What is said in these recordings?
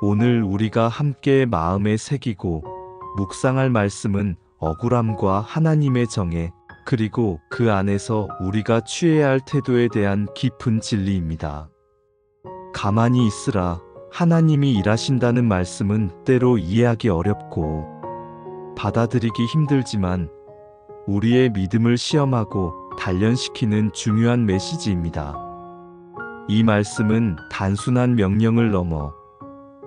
오늘 우리가 함께 마음에 새기고 묵상할 말씀은 억울함과 하나님의 정해, 그리고 그 안에서 우리가 취해야 할 태도에 대한 깊은 진리입니다. 가만히 있으라. 하나님이 일하신다는 말씀은 때로 이해하기 어렵고 받아들이기 힘들지만 우리의 믿음을 시험하고 단련시키는 중요한 메시지입니다. 이 말씀은 단순한 명령을 넘어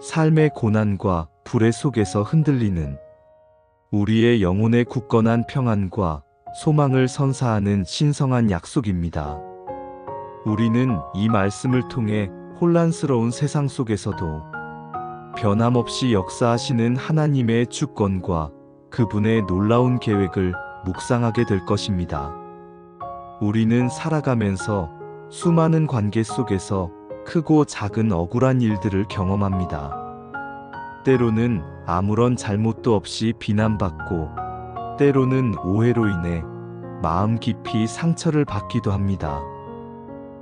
삶의 고난과 불의 속에서 흔들리는 우리의 영혼의 굳건한 평안과 소망을 선사하는 신성한 약속입니다. 우리는 이 말씀을 통해 혼란스러운 세상 속에서도 변함없이 역사하시는 하나님의 주권과 그분의 놀라운 계획을 묵상하게 될 것입니다. 우리는 살아가면서 수많은 관계 속에서 크고 작은 억울한 일들을 경험합니다. 때로는 아무런 잘못도 없이 비난받고, 때로는 오해로 인해 마음 깊이 상처를 받기도 합니다.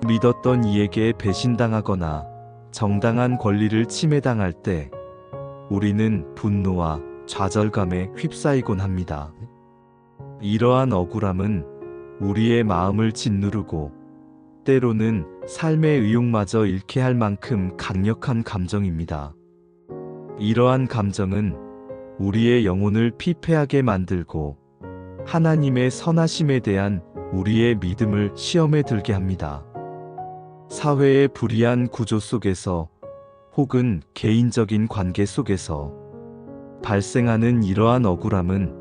믿었던 이에게 배신당하거나 정당한 권리를 침해당할 때 우리는 분노와 좌절감에 휩싸이곤 합니다. 이러한 억울함은 우리의 마음을 짓누르고 때로는 삶의 의욕마저 잃게 할 만큼 강력한 감정입니다. 이러한 감정은 우리의 영혼을 피폐하게 만들고 하나님의 선하심에 대한 우리의 믿음을 시험에 들게 합니다. 사회의 불이한 구조 속에서 혹은 개인적인 관계 속에서 발생하는 이러한 억울함은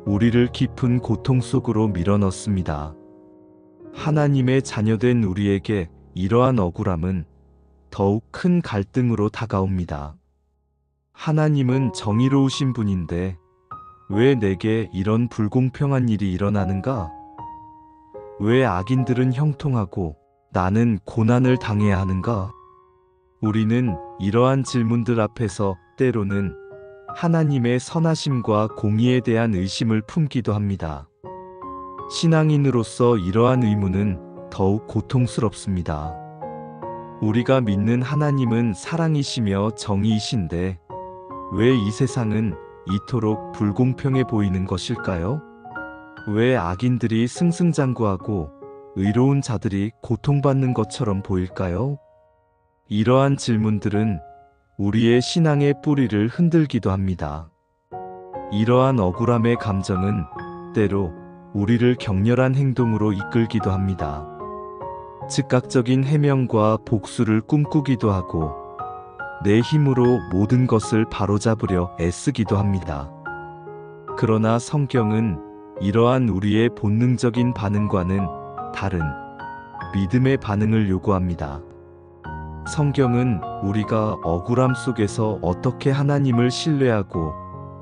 우리를 깊은 고통 속으로 밀어넣습니다. 하나님의 자녀된 우리에게 이러한 억울함은 더욱 큰 갈등으로 다가옵니다. 하나님은 정의로우신 분인데 왜 내게 이런 불공평한 일이 일어나는가? 왜 악인들은 형통하고 나는 고난을 당해야 하는가? 우리는 이러한 질문들 앞에서 때로는 하나님의 선하심과 공의에 대한 의심을 품기도 합니다. 신앙인으로서 이러한 의문은 더욱 고통스럽습니다. 우리가 믿는 하나님은 사랑이시며 정의이신데 왜 이 세상은 이토록 불공평해 보이는 것일까요? 왜 악인들이 승승장구하고 의로운 자들이 고통받는 것처럼 보일까요? 이러한 질문들은 우리의 신앙의 뿌리를 흔들기도 합니다. 이러한 억울함의 감정은 때로 우리를 격렬한 행동으로 이끌기도 합니다. 즉각적인 해명과 복수를 꿈꾸기도 하고 내 힘으로 모든 것을 바로잡으려 애쓰기도 합니다. 그러나 성경은 이러한 우리의 본능적인 반응과는 다른 믿음의 반응을 요구합니다. 성경은 우리가 억울함 속에서 어떻게 하나님을 신뢰하고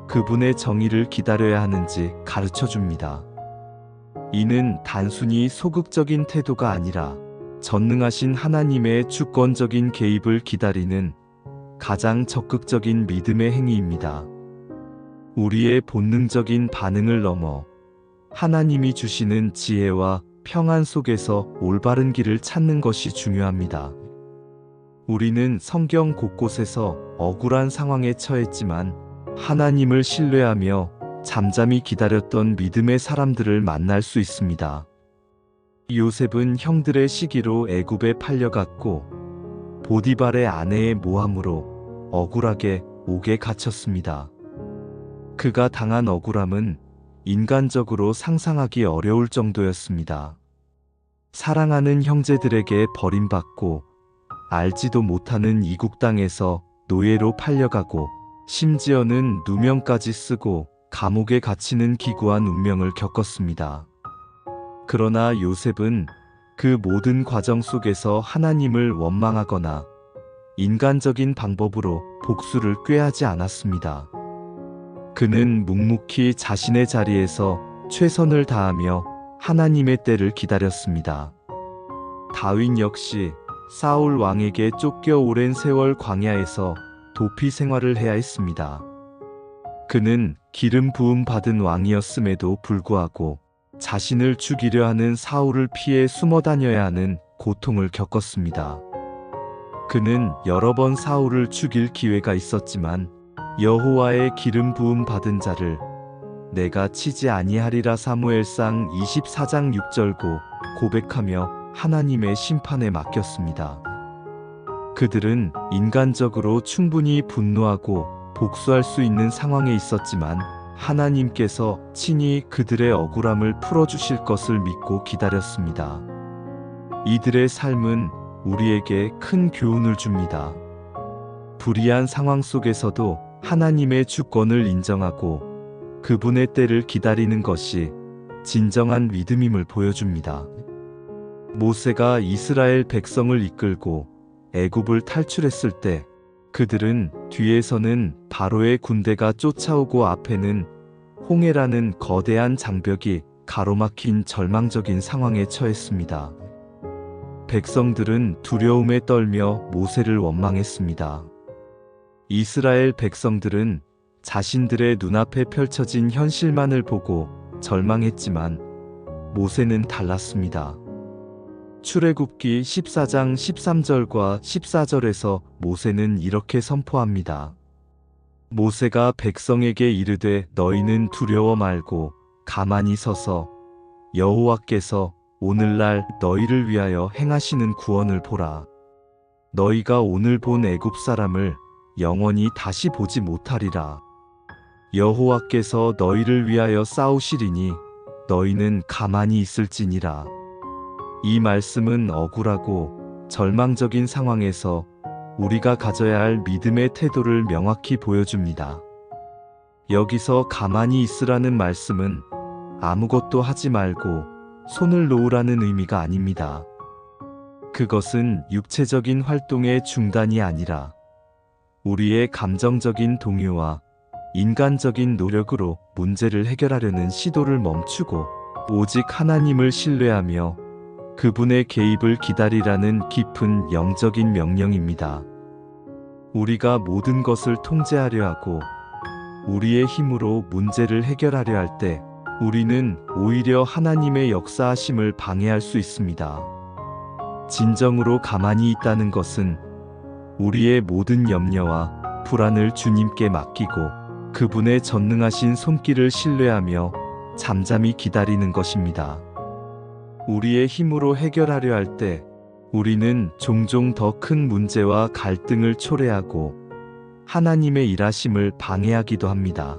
그분의 정의를 기다려야 하는지 가르쳐 줍니다. 이는 단순히 소극적인 태도가 아니라 전능하신 하나님의 주권적인 개입을 기다리는 가장 적극적인 믿음의 행위입니다. 우리의 본능적인 반응을 넘어 하나님이 주시는 지혜와 평안 속에서 올바른 길을 찾는 것이 중요합니다. 우리는 성경 곳곳에서 억울한 상황에 처했지만 하나님을 신뢰하며 잠잠히 기다렸던 믿음의 사람들을 만날 수 있습니다. 요셉은 형들의 시기로 애굽에 팔려갔고 보디발의 아내의 모함으로 억울하게 옥에 갇혔습니다. 그가 당한 억울함은 인간적으로 상상하기 어려울 정도였습니다. 사랑하는 형제들에게 버림받고 알지도 못하는 이국 땅에서 노예로 팔려가고 심지어는 누명까지 쓰고 감옥에 갇히는 기구한 운명을 겪었습니다. 그러나 요셉은 그 모든 과정 속에서 하나님을 원망하거나 인간적인 방법으로 복수를 꾀하지 않았습니다. 그는 묵묵히 자신의 자리에서 최선을 다하며 하나님의 때를 기다렸습니다. 다윗 역시 사울 왕에게 쫓겨 오랜 세월 광야에서 도피 생활을 해야 했습니다. 그는 기름 부음 받은 왕이었음에도 불구하고 자신을 죽이려 하는 사울을 피해 숨어 다녀야 하는 고통을 겪었습니다. 그는 여러 번 사울을 죽일 기회가 있었지만 여호와의 기름 부음 받은 자를 내가 치지 아니하리라 사무엘상 24장 6절고 고백하며 하나님의 심판에 맡겼습니다. 그들은 인간적으로 충분히 분노하고 복수할 수 있는 상황에 있었지만 하나님께서 친히 그들의 억울함을 풀어주실 것을 믿고 기다렸습니다. 이들의 삶은 우리에게 큰 교훈을 줍니다. 불의한 상황 속에서도 하나님의 주권을 인정하고 그분의 때를 기다리는 것이 진정한 믿음임을 보여줍니다. 모세가 이스라엘 백성을 이끌고 애굽을 탈출했을 때 그들은 뒤에서는 바로의 군대가 쫓아오고 앞에는 홍해라는 거대한 장벽이 가로막힌 절망적인 상황에 처했습니다. 백성들은 두려움에 떨며 모세를 원망했습니다. 이스라엘 백성들은 자신들의 눈앞에 펼쳐진 현실만을 보고 절망했지만 모세는 달랐습니다. 출애굽기 14장 13절과 14절에서 모세는 이렇게 선포합니다. 모세가 백성에게 이르되 너희는 두려워 말고 가만히 서서 여호와께서 오늘날 너희를 위하여 행하시는 구원을 보라. 너희가 오늘 본 애굽 사람을 영원히 다시 보지 못하리라. 여호와께서 너희를 위하여 싸우시리니 너희는 가만히 있을지니라. 이 말씀은 억울하고 절망적인 상황에서 우리가 가져야 할 믿음의 태도를 명확히 보여줍니다. 여기서 가만히 있으라는 말씀은 아무것도 하지 말고 손을 놓으라는 의미가 아닙니다. 그것은 육체적인 활동의 중단이 아니라 우리의 감정적인 동요와 인간적인 노력으로 문제를 해결하려는 시도를 멈추고 오직 하나님을 신뢰하며 그분의 개입을 기다리라는 깊은 영적인 명령입니다. 우리가 모든 것을 통제하려 하고 우리의 힘으로 문제를 해결하려 할 때 우리는 오히려 하나님의 역사하심을 방해할 수 있습니다. 진정으로 가만히 있다는 것은 우리의 모든 염려와 불안을 주님께 맡기고 그분의 전능하신 손길을 신뢰하며 잠잠히 기다리는 것입니다. 우리의 힘으로 해결하려 할 때 우리는 종종 더 큰 문제와 갈등을 초래하고 하나님의 일하심을 방해하기도 합니다.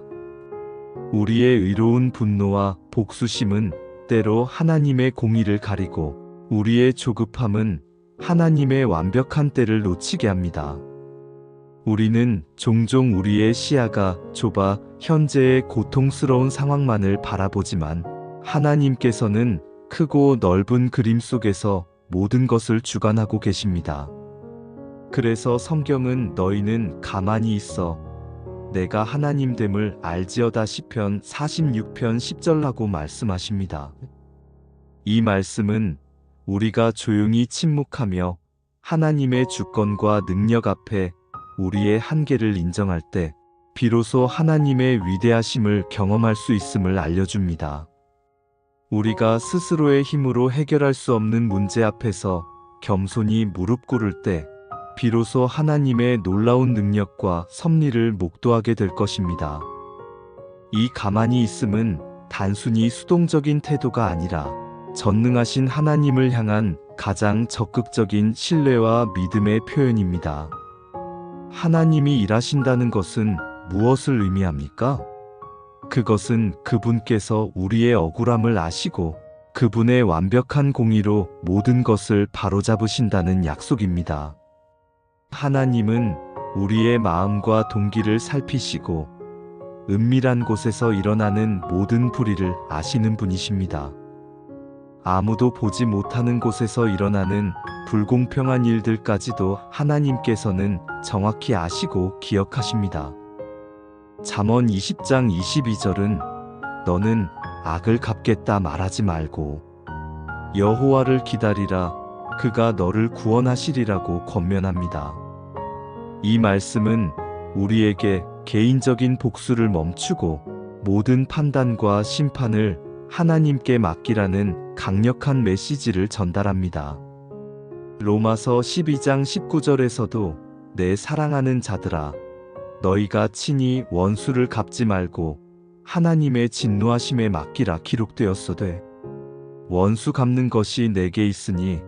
우리의 의로운 분노와 복수심은 때로 하나님의 공의를 가리고 우리의 조급함은 하나님의 완벽한 때를 놓치게 합니다. 우리는 종종 우리의 시야가 좁아 현재의 고통스러운 상황만을 바라보지만 하나님께서는 크고 넓은 그림 속에서 모든 것을 주관하고 계십니다. 그래서 성경은 너희는 가만히 있어 내가 하나님됨을 알지어다 시편 46편 10절라고 말씀하십니다. 이 말씀은 우리가 조용히 침묵하며 하나님의 주권과 능력 앞에 우리의 한계를 인정할 때 비로소 하나님의 위대하심을 경험할 수 있음을 알려줍니다. 우리가 스스로의 힘으로 해결할 수 없는 문제 앞에서 겸손히 무릎 꿇을 때 비로소 하나님의 놀라운 능력과 섭리를 목도하게 될 것입니다. 이 가만히 있음은 단순히 수동적인 태도가 아니라 전능하신 하나님을 향한 가장 적극적인 신뢰와 믿음의 표현입니다. 하나님이 일하신다는 것은 무엇을 의미합니까? 그것은 그분께서 우리의 억울함을 아시고 그분의 완벽한 공의로 모든 것을 바로잡으신다는 약속입니다. 하나님은 우리의 마음과 동기를 살피시고 은밀한 곳에서 일어나는 모든 불의를 아시는 분이십니다. 아무도 보지 못하는 곳에서 일어나는 불공평한 일들까지도 하나님께서는 정확히 아시고 기억하십니다. 잠언 20장 22절은 너는 악을 갚겠다 말하지 말고 여호와를 기다리라 그가 너를 구원하시리라고 권면합니다. 이 말씀은 우리에게 개인적인 복수를 멈추고 모든 판단과 심판을 하나님께 맡기라는 강력한 메시지를 전달합니다. 로마서 12장 19절에서도 내 사랑하는 자들아 너희가 친히 원수를 갚지 말고 하나님의 진노하심에 맡기라 기록되었어되 원수 갚는 것이 내게 있으니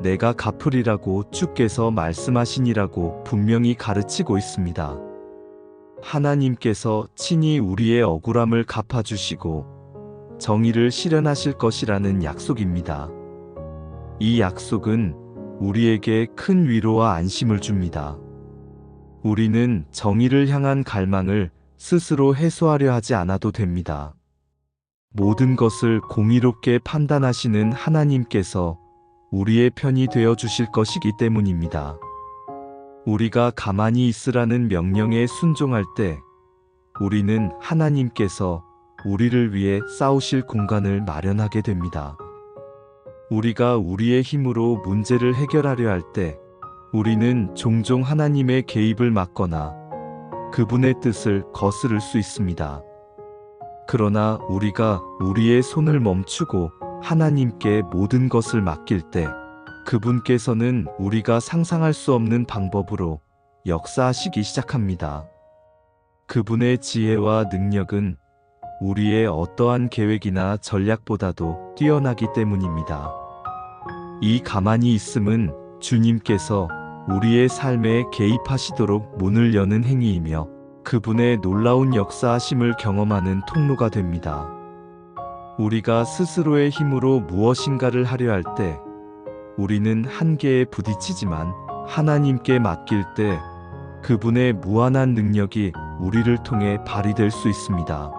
내가 갚으리라고 주께서 말씀하시니라고 분명히 가르치고 있습니다. 하나님께서 친히 우리의 억울함을 갚아주시고 정의를 실현하실 것이라는 약속입니다. 이 약속은 우리에게 큰 위로와 안심을 줍니다. 우리는 정의를 향한 갈망을 스스로 해소하려 하지 않아도 됩니다. 모든 것을 공의롭게 판단하시는 하나님께서 우리의 편이 되어 주실 것이기 때문입니다. 우리가 가만히 있으라는 명령에 순종할 때 우리는 하나님께서 우리를 위해 싸우실 공간을 마련하게 됩니다. 우리가 우리의 힘으로 문제를 해결하려 할 때 우리는 종종 하나님의 개입을 막거나 그분의 뜻을 거스를 수 있습니다. 그러나 우리가 우리의 손을 멈추고 하나님께 모든 것을 맡길 때 그분께서는 우리가 상상할 수 없는 방법으로 역사하시기 시작합니다. 그분의 지혜와 능력은 우리의 어떠한 계획이나 전략보다도 뛰어나기 때문입니다. 이 가만히 있음은 주님께서 우리의 삶에 개입하시도록 문을 여는 행위이며 그분의 놀라운 역사하심을 경험하는 통로가 됩니다. 우리가 스스로의 힘으로 무엇인가를 하려 할 때 우리는 한계에 부딪히지만 하나님께 맡길 때 그분의 무한한 능력이 우리를 통해 발휘될 수 있습니다.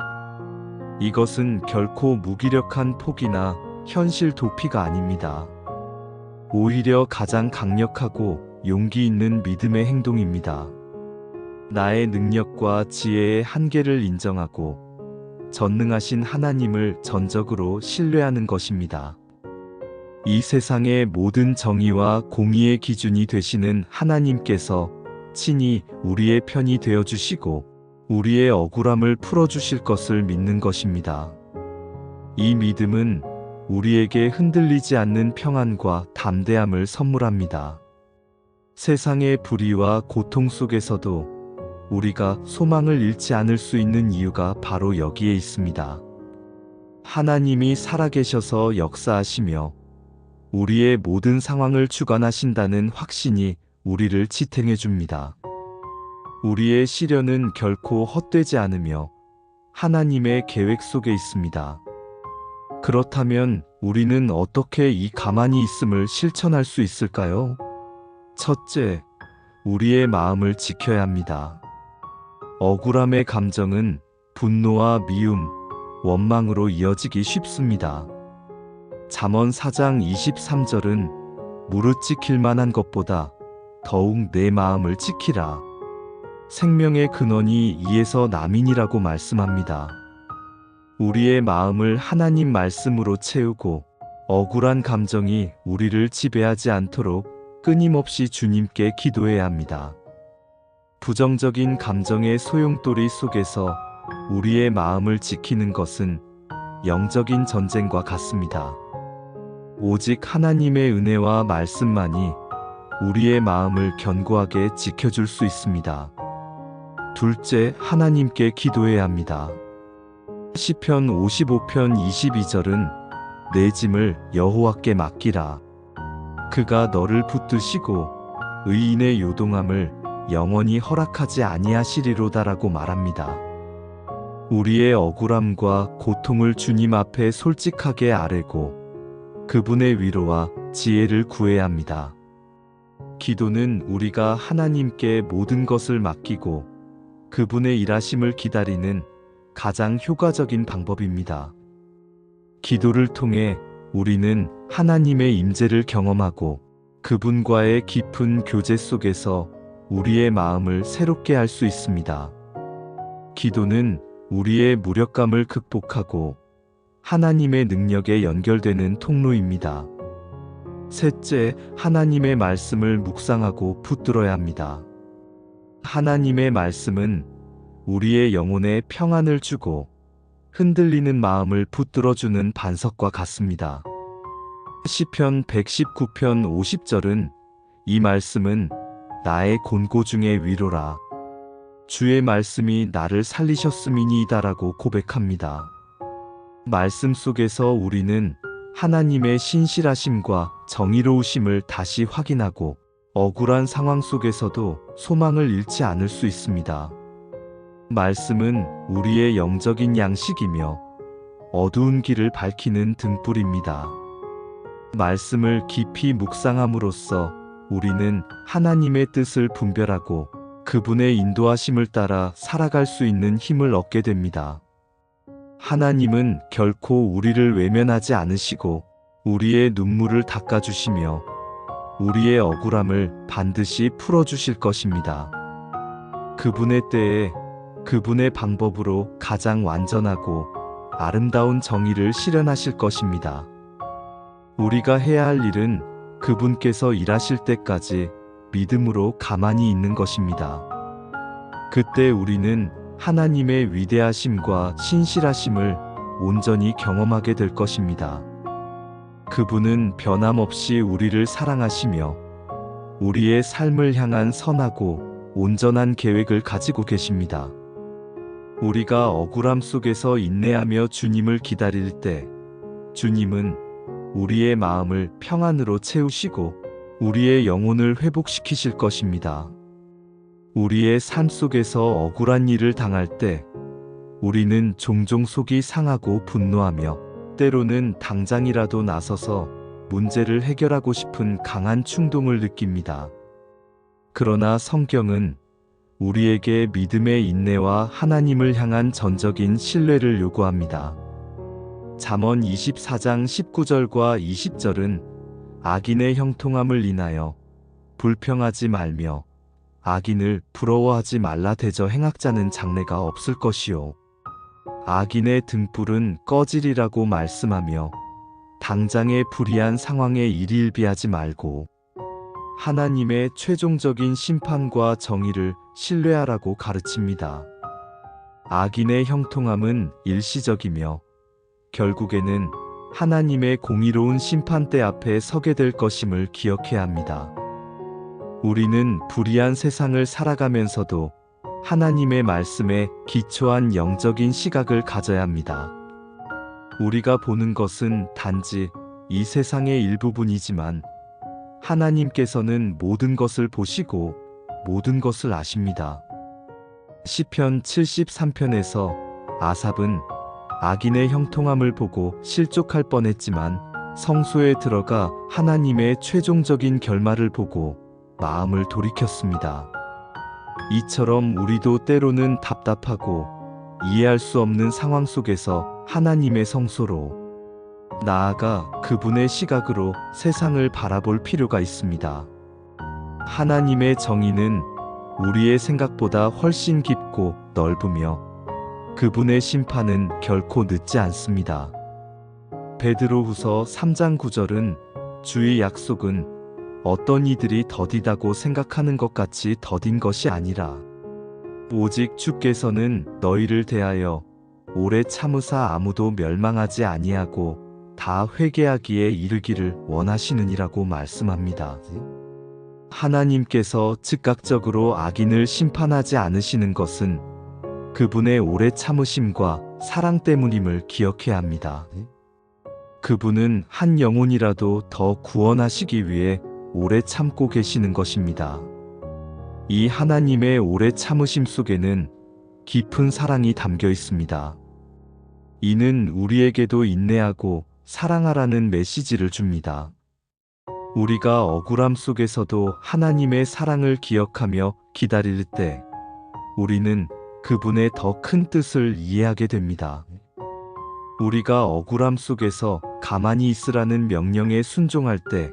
이것은 결코 무기력한 포기나 현실 도피가 아닙니다. 오히려 가장 강력하고 용기 있는 믿음의 행동입니다. 나의 능력과 지혜의 한계를 인정하고 전능하신 하나님을 전적으로 신뢰하는 것입니다. 이 세상의 모든 정의와 공의의 기준이 되시는 하나님께서 친히 우리의 편이 되어 주시고 우리의 억울함을 풀어주실 것을 믿는 것입니다. 이 믿음은 우리에게 흔들리지 않는 평안과 담대함을 선물합니다. 세상의 불의와 고통 속에서도 우리가 소망을 잃지 않을 수 있는 이유가 바로 여기에 있습니다. 하나님이 살아계셔서 역사하시며 우리의 모든 상황을 주관하신다는 확신이 우리를 지탱해 줍니다. 우리의 시련은 결코 헛되지 않으며 하나님의 계획 속에 있습니다. 그렇다면 우리는 어떻게 이 가만히 있음을 실천할 수 있을까요? 첫째, 우리의 마음을 지켜야 합니다. 억울함의 감정은 분노와 미움, 원망으로 이어지기 쉽습니다. 잠언 4장 23절은 무릇 지킬 만한 것보다 더욱 내 마음을 지키라. 생명의 근원이 이에서 남이니라고 말씀합니다. 우리의 마음을 하나님 말씀으로 채우고 억울한 감정이 우리를 지배하지 않도록 끊임없이 주님께 기도해야 합니다. 부정적인 감정의 소용돌이 속에서 우리의 마음을 지키는 것은 영적인 전쟁과 같습니다. 오직 하나님의 은혜와 말씀만이 우리의 마음을 견고하게 지켜줄 수 있습니다. 둘째, 하나님께 기도해야 합니다. 시편 55편 22절은 내 짐을 여호와께 맡기라. 그가 너를 붙드시고 의인의 요동함을 영원히 허락하지 아니하시리로다라고 말합니다. 우리의 억울함과 고통을 주님 앞에 솔직하게 아뢰고 그분의 위로와 지혜를 구해야 합니다. 기도는 우리가 하나님께 모든 것을 맡기고 그분의 일하심을 기다리는 가장 효과적인 방법입니다. 기도를 통해 우리는 하나님의 임재를 경험하고 그분과의 깊은 교제 속에서 우리의 마음을 새롭게 할 수 있습니다. 기도는 우리의 무력감을 극복하고 하나님의 능력에 연결되는 통로입니다. 셋째, 하나님의 말씀을 묵상하고 붙들어야 합니다. 하나님의 말씀은 우리의 영혼에 평안을 주고 흔들리는 마음을 붙들어주는 반석과 같습니다. 시편 119편 50절은 이 말씀은 나의 곤고 중의 위로라. 주의 말씀이 나를 살리셨음이니이다라고 고백합니다. 말씀 속에서 우리는 하나님의 신실하심과 정의로우심을 다시 확인하고 억울한 상황 속에서도 소망을 잃지 않을 수 있습니다. 말씀은 우리의 영적인 양식이며 어두운 길을 밝히는 등불입니다. 말씀을 깊이 묵상함으로써 우리는 하나님의 뜻을 분별하고 그분의 인도하심을 따라 살아갈 수 있는 힘을 얻게 됩니다. 하나님은 결코 우리를 외면하지 않으시고 우리의 눈물을 닦아주시며 우리의 억울함을 반드시 풀어주실 것입니다. 그분의 때에 그분의 방법으로 가장 완전하고 아름다운 정의를 실현하실 것입니다. 우리가 해야 할 일은 그분께서 일하실 때까지 믿음으로 가만히 있는 것입니다. 그때 우리는 하나님의 위대하심과 신실하심을 온전히 경험하게 될 것입니다. 그분은 변함없이 우리를 사랑하시며 우리의 삶을 향한 선하고 온전한 계획을 가지고 계십니다. 우리가 억울함 속에서 인내하며 주님을 기다릴 때 주님은 우리의 마음을 평안으로 채우시고 우리의 영혼을 회복시키실 것입니다. 우리의 삶 속에서 억울한 일을 당할 때 우리는 종종 속이 상하고 분노하며 때로는 당장이라도 나서서 문제를 해결하고 싶은 강한 충동을 느낍니다. 그러나 성경은 우리에게 믿음의 인내와 하나님을 향한 전적인 신뢰를 요구합니다. 잠언 24장 19절과 20절은 악인의 형통함을 인하여 불평하지 말며 악인을 부러워하지 말라 대저 행악자는 장래가 없을 것이요 악인의 등불은 꺼지리라고 말씀하며 당장의 불의한 상황에 일희일비하지 말고 하나님의 최종적인 심판과 정의를 신뢰하라고 가르칩니다. 악인의 형통함은 일시적이며 결국에는 하나님의 공의로운 심판대 앞에 서게 될 것임을 기억해야 합니다. 우리는 불의한 세상을 살아가면서도 하나님의 말씀에 기초한 영적인 시각을 가져야 합니다. 우리가 보는 것은 단지 이 세상의 일부분이지만 하나님께서는 모든 것을 보시고 모든 것을 아십니다. 시편 73편에서 아삽은 악인의 형통함을 보고 실족할 뻔했지만 성소에 들어가 하나님의 최종적인 결말을 보고 마음을 돌이켰습니다. 이처럼 우리도 때로는 답답하고 이해할 수 없는 상황 속에서 하나님의 성소로 나아가 그분의 시각으로 세상을 바라볼 필요가 있습니다. 하나님의 정의는 우리의 생각보다 훨씬 깊고 넓으며 그분의 심판은 결코 늦지 않습니다. 베드로후서 3장 9절은 주의 약속은 어떤 이들이 더디다고 생각하는 것 같이 더딘 것이 아니라 오직 주께서는 너희를 대하여 오래 참으사 아무도 멸망하지 아니하고 다 회개하기에 이르기를 원하시느니라고 말씀합니다. 하나님께서 즉각적으로 악인을 심판하지 않으시는 것은 그분의 오래 참으심과 사랑 때문임을 기억해야 합니다. 그분은 한 영혼이라도 더 구원하시기 위해 오래 참고 계시는 것입니다. 이 하나님의 오래 참으심 속에는 깊은 사랑이 담겨 있습니다. 이는 우리에게도 인내하고 사랑하라는 메시지를 줍니다. 우리가 억울함 속에서도 하나님의 사랑을 기억하며 기다릴 때 우리는 그분의 더 큰 뜻을 이해하게 됩니다. 우리가 억울함 속에서 가만히 있으라는 명령에 순종할 때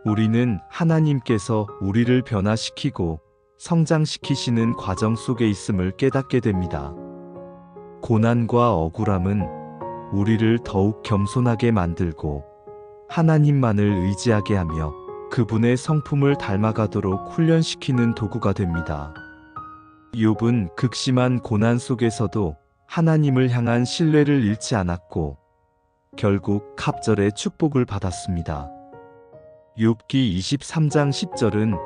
우리는 하나님께서 우리를 변화시키고 성장시키시는 과정 속에 있음을 깨닫게 됩니다. 고난과 억울함은 우리를 더욱 겸손하게 만들고 하나님만을 의지하게 하며 그분의 성품을 닮아가도록 훈련시키는 도구가 됩니다. 욥은 극심한 고난 속에서도 하나님을 향한 신뢰를 잃지 않았고 결국 갑절의 축복을 받았습니다. 욥기 23장 10절은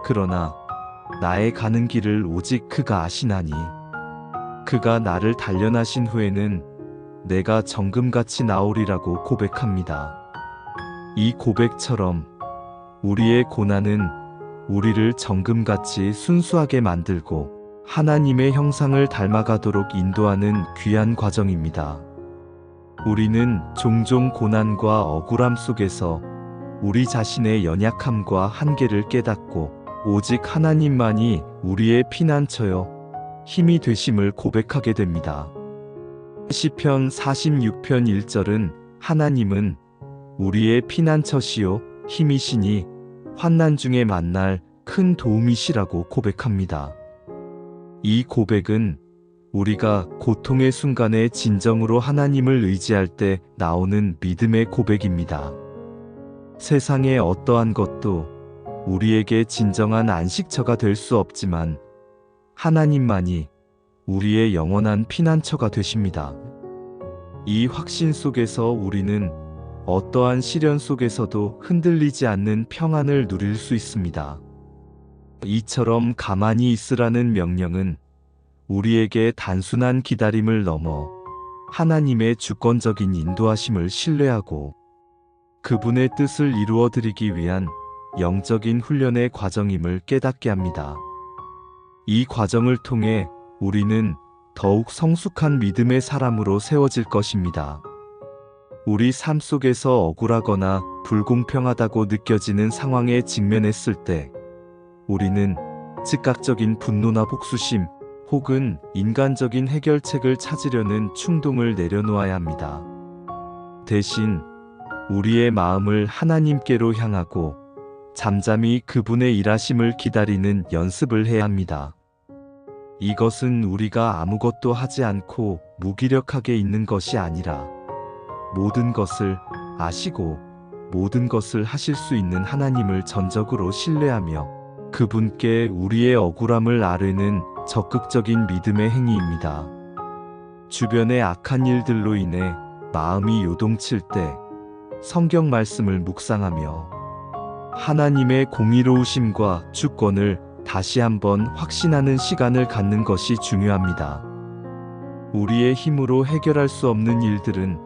그러나 나의 가는 길을 오직 그가 아시나니 그가 나를 단련하신 후에는 내가 정금같이 나오리라고 고백합니다. 이 고백처럼 우리의 고난은 우리를 정금같이 순수하게 만들고 하나님의 형상을 닮아가도록 인도하는 귀한 과정입니다. 우리는 종종 고난과 억울함 속에서 우리 자신의 연약함과 한계를 깨닫고 오직 하나님만이 우리의 피난처여 힘이 되심을 고백하게 됩니다. 시편 46편 1절은 하나님은 우리의 피난처시요 힘이시니 환난 중에 만날 큰 도움이시라고 고백합니다. 이 고백은 우리가 고통의 순간에 진정으로 하나님을 의지할 때 나오는 믿음의 고백입니다. 세상의 어떠한 것도 우리에게 진정한 안식처가 될 수 없지만 하나님만이 우리의 영원한 피난처가 되십니다. 이 확신 속에서 우리는 어떠한 시련 속에서도 흔들리지 않는 평안을 누릴 수 있습니다. 이처럼 가만히 있으라는 명령은 우리에게 단순한 기다림을 넘어 하나님의 주권적인 인도하심을 신뢰하고 그분의 뜻을 이루어드리기 위한 영적인 훈련의 과정임을 깨닫게 합니다. 이 과정을 통해 우리는 더욱 성숙한 믿음의 사람으로 세워질 것입니다. 우리 삶 속에서 억울하거나 불공평하다고 느껴지는 상황에 직면했을 때 우리는 즉각적인 분노나 복수심 혹은 인간적인 해결책을 찾으려는 충동을 내려놓아야 합니다. 대신 우리의 마음을 하나님께로 향하고 잠잠히 그분의 일하심을 기다리는 연습을 해야 합니다. 이것은 우리가 아무것도 하지 않고 무기력하게 있는 것이 아니라 모든 것을 아시고 모든 것을 하실 수 있는 하나님을 전적으로 신뢰하며 그분께 우리의 억울함을 아뢰는 적극적인 믿음의 행위입니다. 주변의 악한 일들로 인해 마음이 요동칠 때 성경 말씀을 묵상하며 하나님의 공의로우심과 주권을 다시 한번 확신하는 시간을 갖는 것이 중요합니다. 우리의 힘으로 해결할 수 없는 일들은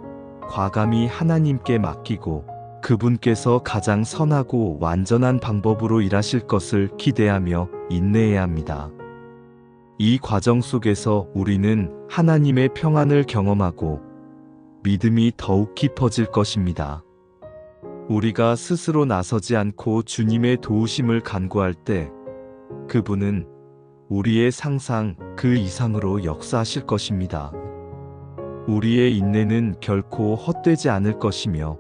과감히 하나님께 맡기고 그분께서 가장 선하고 완전한 방법으로 일하실 것을 기대하며 인내해야 합니다. 이 과정 속에서 우리는 하나님의 평안을 경험하고 믿음이 더욱 깊어질 것입니다. 우리가 스스로 나서지 않고 주님의 도우심을 간구할 때 그분은 우리의 상상 그 이상으로 역사하실 것입니다. 우리의 인내는 결코 헛되지 않을 것이며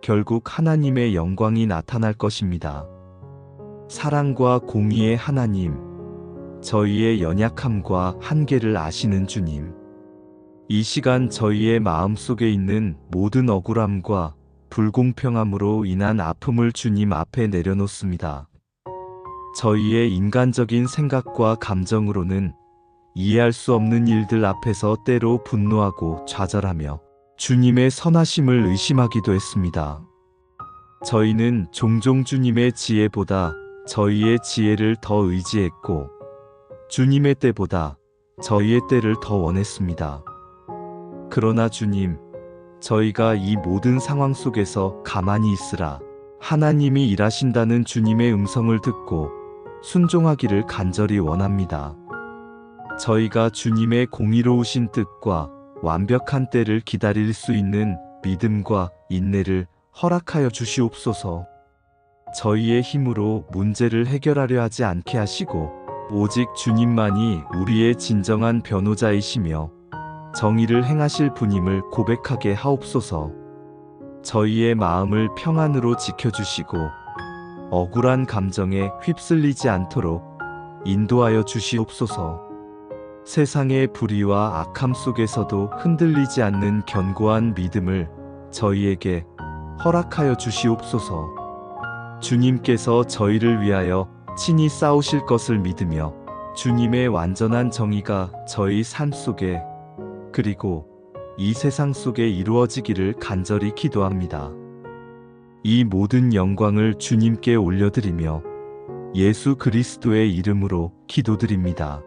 결국 하나님의 영광이 나타날 것입니다. 사랑과 공의의 하나님, 저희의 연약함과 한계를 아시는 주님, 이 시간 저희의 마음속에 있는 모든 억울함과 불공평함으로 인한 아픔을 주님 앞에 내려놓습니다. 저희의 인간적인 생각과 감정으로는 이해할 수 없는 일들 앞에서 때로 분노하고 좌절하며 주님의 선하심을 의심하기도 했습니다. 저희는 종종 주님의 지혜보다 저희의 지혜를 더 의지했고 주님의 때보다 저희의 때를 더 원했습니다. 그러나 주님, 저희가 이 모든 상황 속에서 가만히 있으라 하나님이 일하신다는 주님의 음성을 듣고 순종하기를 간절히 원합니다. 저희가 주님의 공의로우신 뜻과 완벽한 때를 기다릴 수 있는 믿음과 인내를 허락하여 주시옵소서. 저희의 힘으로 문제를 해결하려 하지 않게 하시고 오직 주님만이 우리의 진정한 변호자이시며 정의를 행하실 분임을 고백하게 하옵소서. 저희의 마음을 평안으로 지켜주시고 억울한 감정에 휩쓸리지 않도록 인도하여 주시옵소서. 세상의 불의와 악함 속에서도 흔들리지 않는 견고한 믿음을 저희에게 허락하여 주시옵소서. 주님께서 저희를 위하여 친히 싸우실 것을 믿으며 주님의 완전한 정의가 저희 삶 속에 그리고 이 세상 속에 이루어지기를 간절히 기도합니다. 이 모든 영광을 주님께 올려드리며 예수 그리스도의 이름으로 기도드립니다.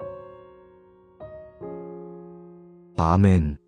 아멘.